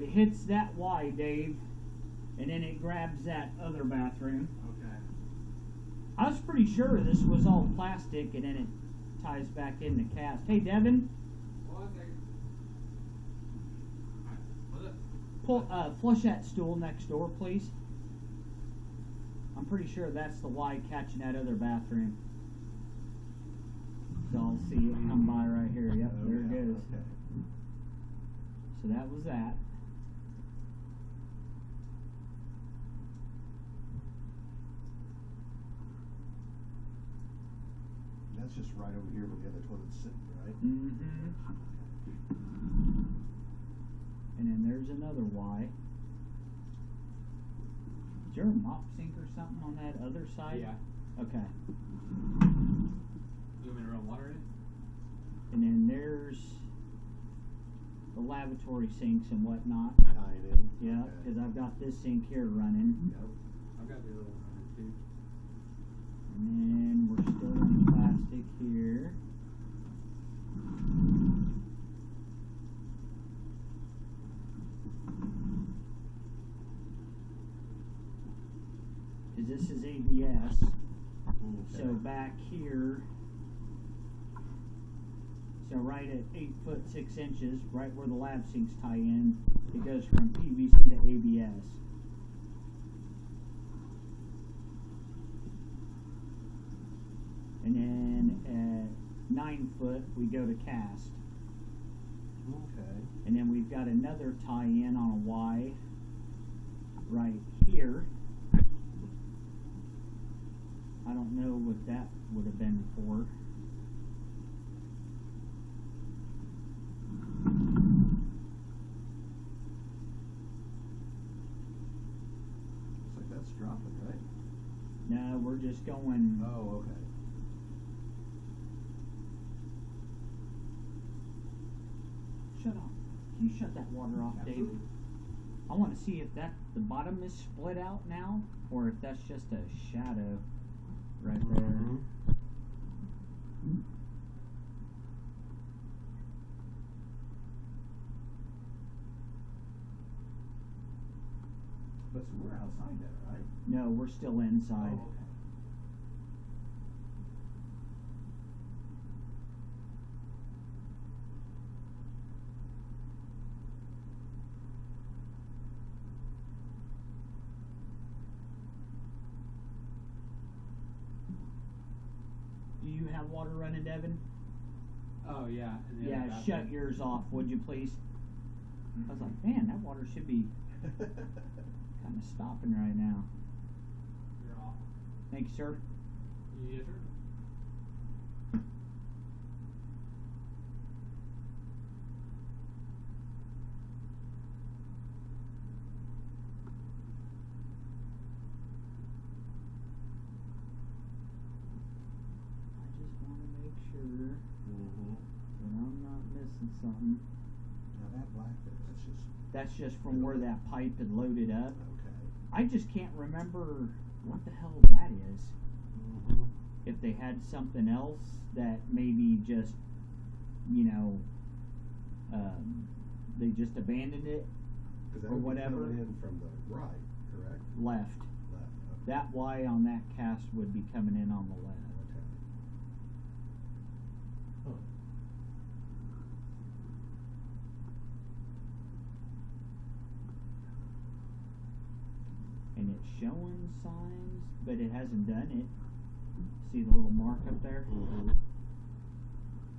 it hits that Y, Dave, and then it grabs that other bathroom. Okay. I was pretty sure this was all plastic, and then it ties back in the cast. Hey, Devin, One second. What's up? flush that stool next door, please. I'm pretty sure that's the Y catching that other bathroom. So I'll see it come by right here. Yep, there it goes. Okay. So that was that. That's just right over here where the other toilet's sitting, right? Mm-hmm. And then there's another Y. Is there a mop sink or something on that other side? Yeah. Okay. You want me to run water in it? And then there's the lavatory sinks and whatnot. Tying in. Yeah, Okay. because I've got this sink here running. Yep. I've got the other one running too. And then we're still in plastic here. Because this is ABS. Okay. So back here, so right at 8'6", right where the lab sinks tie in, it goes from PVC to ABS. And then at 9 foot, we go to cast. Okay. And then we've got another tie in on a Y right here. I don't know what that would have been for. Looks like that's dropping, right? No, we're just going. Oh, okay. Shut off. Can you shut that water off, Dave? Absolutely. I want to see if that the bottom is split out now, or if that's just a shadow right there. Mhm. But so we're outside there, right? No, we're still inside. Oh, okay. Do you have water running, Devin? Oh yeah. And the Yeah, other shut bathroom. yours off, would you please? I was like, man, that water should be kind of stopping right now. You're off. Thank you, sir. Yes, sir. I just want to make sure Mhm. that I'm not missing something. Now that black there, that's just That's just from where that pipe had loaded up. okay. I just can't remember what the hell that is. Mhm. If they had something else that maybe just, you know, they just abandoned it, Because that or would be whatever. coming in from the right, correct? left. Left. Okay. That Y on that cast would be coming in on the left. Okay. Huh. And it's showing signs, but it hasn't done it. See the little mark up there? Mhm.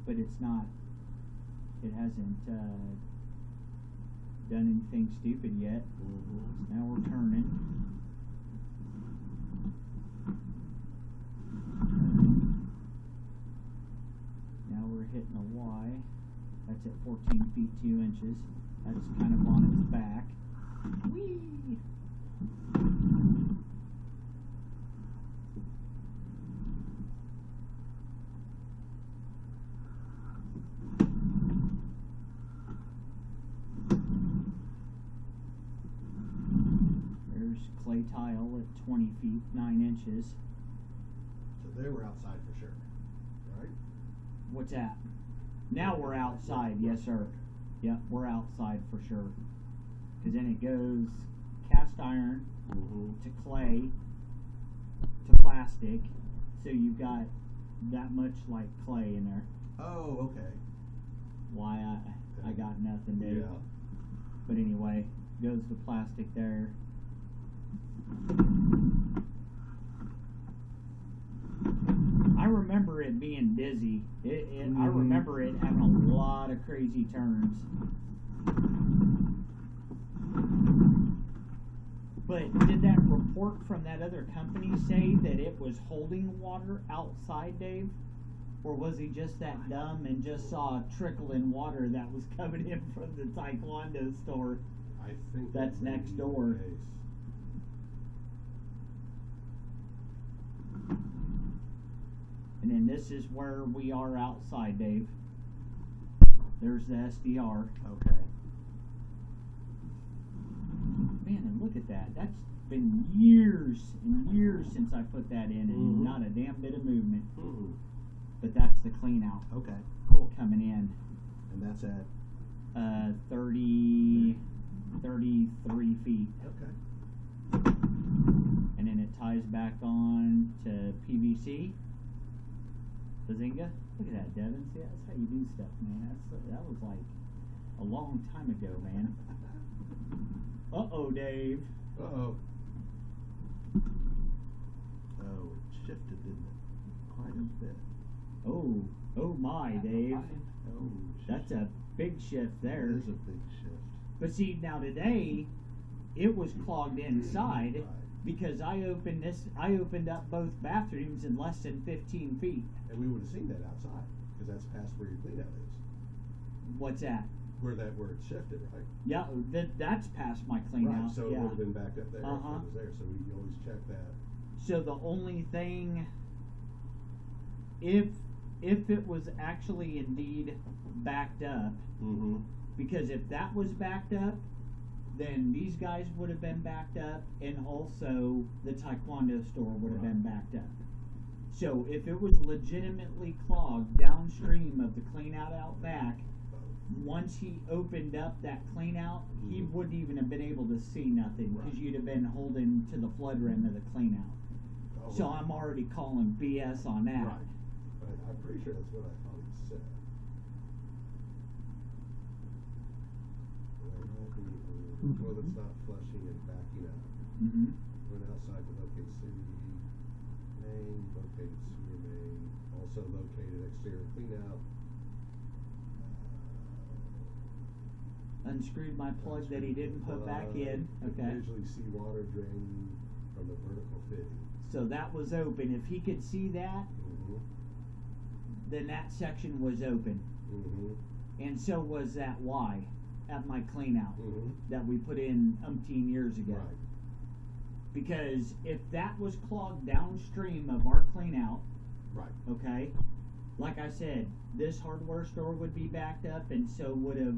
But it's not, it hasn't done anything stupid yet. Mhm. Now we're turning. Now we're hitting a Y. That's at 14 feet 2 inches. That's kind of on its back. Whee! There's clay tile at 20 feet 9 inches. So they were outside for sure, right? What's that? Now we're outside, yes sir. Yep, we're outside for sure. because then it goes cast iron Mm-hmm. to clay to plastic, so you've got that much like clay in there. Oh, okay. Why I got nothing, dude. Yeah. But anyway, goes the plastic there. I remember it being busy. I remember it having a lot of crazy turns. But did that report from that other company say that it was holding water outside, Dave? Or was he just that dumb and just saw a trickle in water that was coming in from the Taekwondo store? I think That's that may next be the door. case. And then this is where we are outside, Dave. There's the SDR. Okay. Man, and look at that. That's been years and years since I put that in, and Mhm. not a damn bit of movement. Mm-hmm. But that's the clean out Okay. coming in. And that's at 33 feet. okay. And then it ties back on to PVC. Bazinga. Look at that, Devin. See, that's how you do stuff, man. That was like a long time ago, man. Uh-oh, Dave. Uh-oh. Oh, it shifted, didn't it? Quite a bit. Oh my, Dave. Oh, That's a big shift there. There's a big shift. But see, now today, it was clogged inside Right. because I opened up both bathrooms in less than 15 feet. And we would have seen that outside, because that's past where your clean out is. What's that? Where it shifted, right? Yeah, that's past my clean Right, out. so it yeah. would have been back up there if Uh-huh. it was there, so we always check that. So the only thing, if it was actually indeed backed up, Mm-hmm. because if that was backed up, then these guys would have been backed up, and also the Taekwondo store would have been backed up. So if it was legitimately clogged downstream of the clean out back, once he opened up that clean out, he Mhm. wouldn't even have been able to see nothing, because you'd have been holding to the flood rim of the clean out. Oh, So I'm already calling BS on that. Right. I'm pretty sure that's what I thought he said. Toilet's not flushing and backing up. Mm-hmm. Went outside to locate city main, located sewer main, also located exterior clean out. Unscrewed my plug that he didn't put back in. Could Okay. visually see water draining from the vertical fitting. So that was open. If he could see that, Mm-hmm. then that section was open. Mm-hmm. And so was that Y at my clean out Mm-hmm. that we put in umpteen years ago. Right. Because if that was clogged downstream of our clean out, Right. okay, like I said, this hardware store would be backed up, and so would have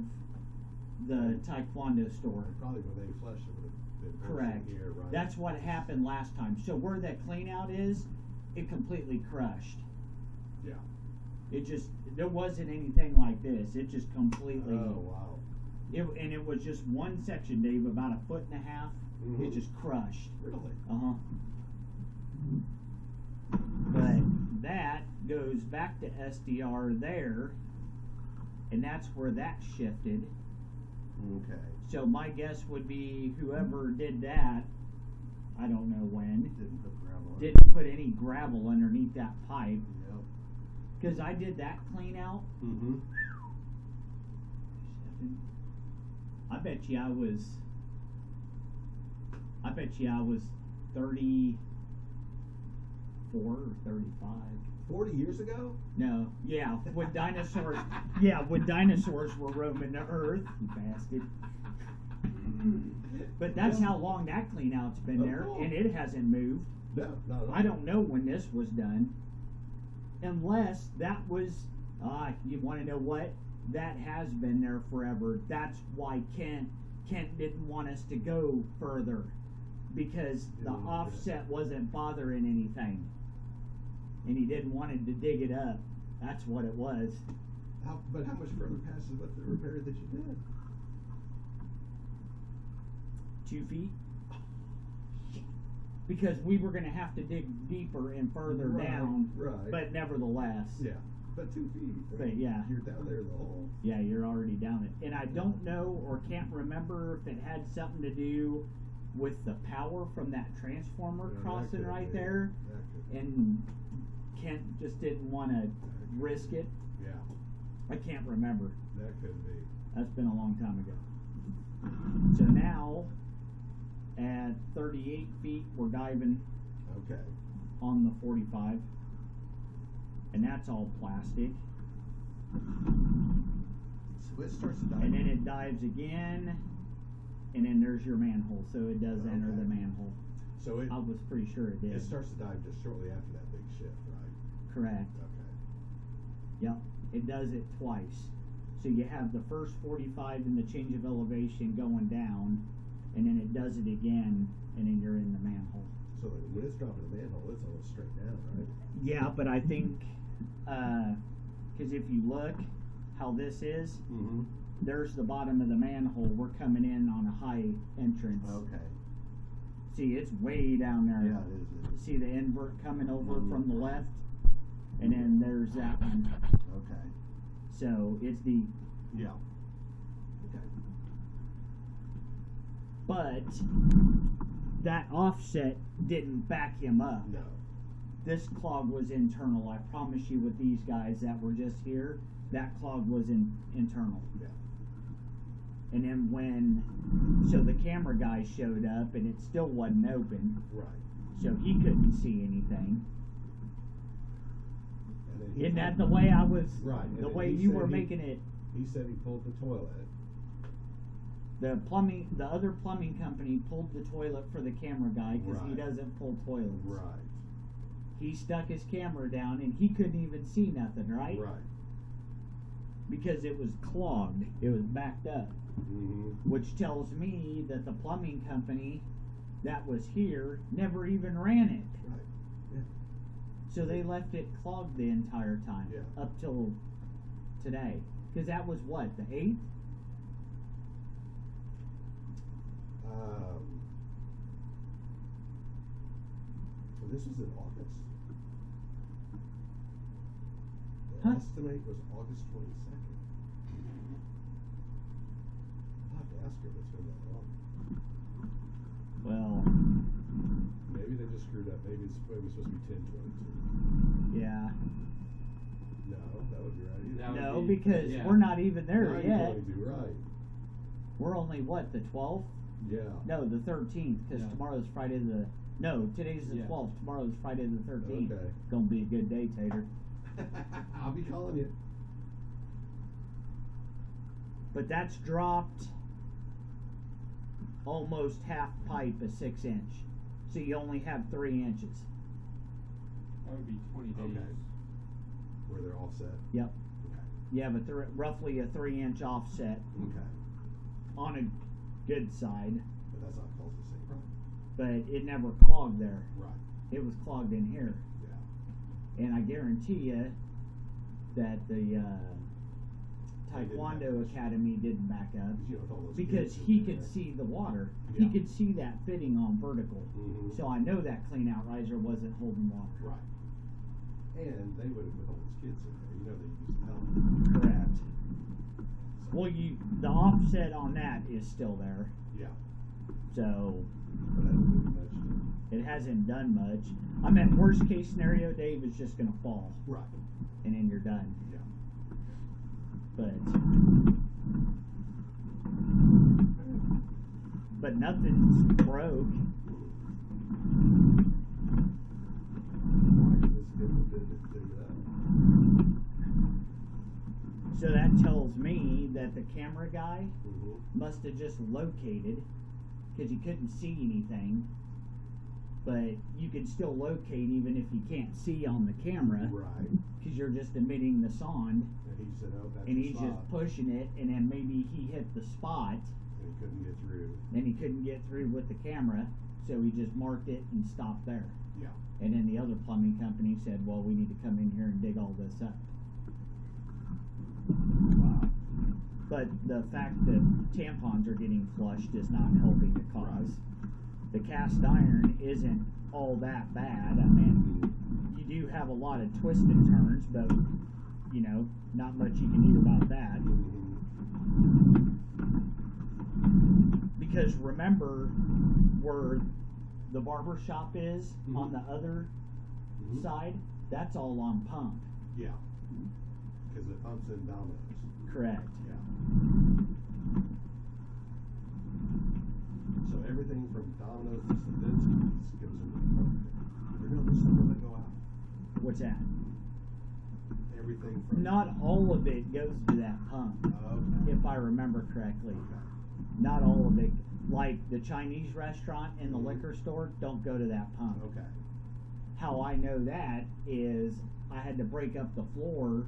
the Taekwondo store. Probably when they flushed it would have been Correct. here, right? That's what happened last time. So where that clean out is, it completely crushed. Yeah. It just, there wasn't anything like this. It just completely, Oh wow. and it was just one section, Dave, about 1.5 feet. Mhm. It just crushed. Really? Uh-huh. But that goes back to SDR there, and that's where that shifted. Okay. So my guess would be whoever did that, I don't know when, Didn't put gravel on it. didn't put any gravel underneath that pipe. Yep. Because I did that clean out. Mm-hmm. I bet you I was 34 or 35. 40 years ago? No, yeah, when dinosaurs, when dinosaurs were roaming the earth, you bastard. But that's how long that clean out's been Oh, there, cool. and it hasn't moved. No, not at all. I don't know when this was done, unless that was. You want to know what? That has been there forever. That's why Kent didn't want us to go further, because the Mm, yeah. offset wasn't bothering anything, and he didn't want it to dig it up. That's what it was. But how much further past is what the repair that you did? 2 feet. Because we were gonna have to dig deeper and further Right, down, right. but nevertheless, Yeah, but 2 feet. I But mean, yeah. You're down there in the hole. yeah, you're already down it. And I don't know or can't remember if it had something to do with the power from that transformer Yeah, that crossing could right be. there, That could be. and Kent just didn't want to risk it. Yeah, I can't remember. that could be. That's been a long time ago. So now, at 38 feet, we're diving Okay. on the 45, and that's all plastic. So it starts to dive. And then it dives again, and then there's your manhole. So it does enter the Okay. manhole. So it I was pretty sure it did. it starts to dive just shortly after that big shift, right? Correct. Okay. Yep. It does it twice. So you have the first 45 in the change of elevation going down, and then it does it again, and then you're in the manhole. So when it's dropping the manhole, it's almost straight down, right? Yeah, but I think, because if you look how this is, Mm-hmm. there's the bottom of the manhole. We're coming in on a high entrance. Okay. See, it's way down there. Yeah, it is. See the invert coming over Mhm. from the left, and then there's that one. Okay. So it's the, Yeah. Okay. but that offset didn't back him up. No. This clog was internal. I promise you, with these guys that were just here, that clog was internal. Yeah. And then so the camera guy showed up, and it still wasn't open, Right. so he couldn't see anything. And then he Isn't that pulled- the way I was? Right, and The then way he you said were he- making it. He said he pulled the toilet. The other plumbing company pulled the toilet for the camera guy because he Right. doesn't pull toilets. Right. He stuck his camera down, and he couldn't even see nothing, right? Right. Because it was clogged. It was backed up. Mm-hmm. Which tells me that the plumbing company that was here never even ran it. Right. Yeah. So they left it clogged the entire time. Yeah. Up till today. Because that was what, the 8th? So this was in August. The Huh? estimate was August 22nd. I'll have to ask her if it's been that long. Well, Maybe they just screwed up. Maybe it was supposed to be 10/22. yeah. No, that would be right. That would No, be- because yeah. we're not even there yet. 9/22, right. We're only, what, the 12th? Yeah. No, the 13th, because Yeah. tomorrow's Friday the... No, today's the Yeah. 12th. Tomorrow's Friday the 13th. Okay. Gonna be a good day, Tater. I'll be calling you. But that's dropped almost half pipe, a 6-inch. So you only have 3 inches. That would be 20 days. Okay. Where they're all set. Yep. Okay. You have roughly a 3-inch offset Okay. on a good side, But that's not called the same. but it never clogged there. Right. It was clogged in here. Yeah. And I guarantee you that the They didn't have Taekwondo much. Academy didn't back up You know, with all those because kids in he there. could see the water. Yeah. He could see that fitting on vertical. Mhm. So I know that clean out riser wasn't holding water. Right. And they would have put all those kids in there. You know they used to help. Correct. Well, the offset on that is still there, Yeah. so But I don't really much. it hasn't done much. I mean, worst case scenario, Dave is just gonna fall, Right. and then you're done. Yeah. But nothing's broke. Why did this different did it up? So that tells me that the camera guy Mm-hmm. must have just located, because he couldn't see anything. But you can still locate even if you can't see on the camera, Right. because you're just emitting the sonde, And he said, oh, that's and the he's spot. just pushing it, and then maybe he hit the spot, And he couldn't get through. and he couldn't get through with the camera, so he just marked it and stopped there. Yeah. And then the other plumbing company said, well, we need to come in here and dig all this up. Wow. But the fact that tampons are getting flushed is not helping the cause. The cast iron isn't all that bad. I mean, you do have a lot of twists and turns, but you know, not much you can do about that. Because remember where the barber shop is on the other side? That's all on pump. Yeah. Because it pumps in Domino's. Correct. Yeah. So everything from Domino's to Stavinsky's goes into the pump. Or no, there's some that go out. What's that? Everything from. Not all of it goes to that pump, Okay. if I remember correctly. Okay. Not all of it. Like the Chinese restaurant and the liquor store don't go to that pump. Okay. How I know that is I had to break up the floor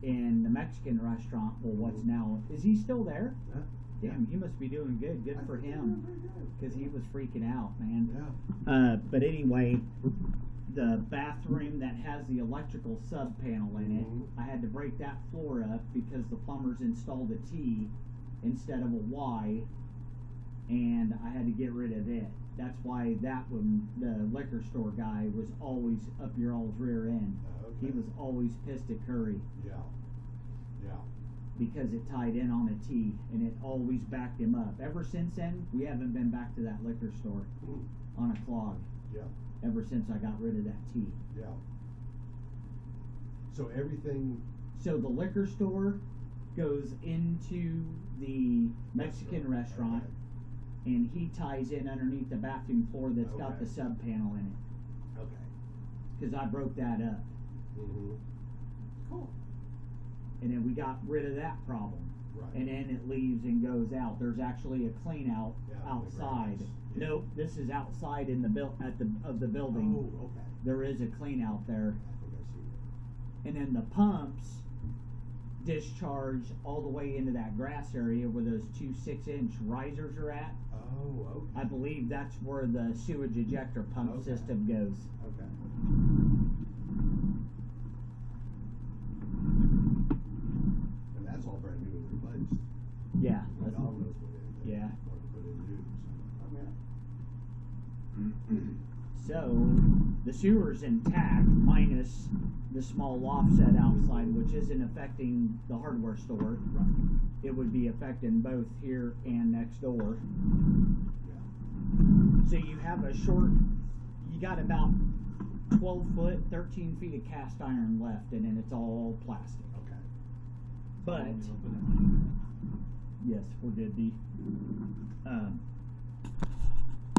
in the Mexican restaurant. Well, what's now? Is he still there? Yeah. Damn, he must be doing good. Good I for think him. they're very good. Because he was freaking out, man. Yeah. But anyway, the bathroom that has the electrical sub panel in it, Mhm. I had to break that floor up because the plumbers installed a T instead of a Y, and I had to get rid of it. That's why that one, the liquor store guy, was always up your all's rear end. Okay. He was always pissed at Curry Yeah. Yeah. because it tied in on a T, and it always backed him up. Ever since then, we haven't been back to that liquor store Mm. on a clog. Yeah. Ever since I got rid of that T. Yeah. So everything. So the liquor store goes into the Mexican restaurant, Okay. and he ties in underneath the bathroom floor that's got Okay. the sub panel in it. Okay. Because I broke that up. Mm-hmm. Cool. And then we got rid of that problem. Right. And then it leaves and goes out. There's actually a clean out Yeah, the outside. grounds. Yeah. Nope, this is outside in the of the building. Oh, okay. There is a clean out there. I think I see it. And then the pumps discharge all the way into that grass area where those two 6-inch risers are at. Oh, okay. I believe that's where the sewage ejector pump Okay. system goes. Okay. And that's all brand new and replaced. Yeah. When that's- Domino's went in, they Yeah. wanted to put in new. So, okay. So the sewer's intact minus the small offset outside, which isn't affecting the hardware store. Right. It would be affecting both here and next door. Yeah. So you have a short, you got about 12 foot, 13 feet of cast iron left, and then it's all plastic. Okay. But, yes, we're good, D.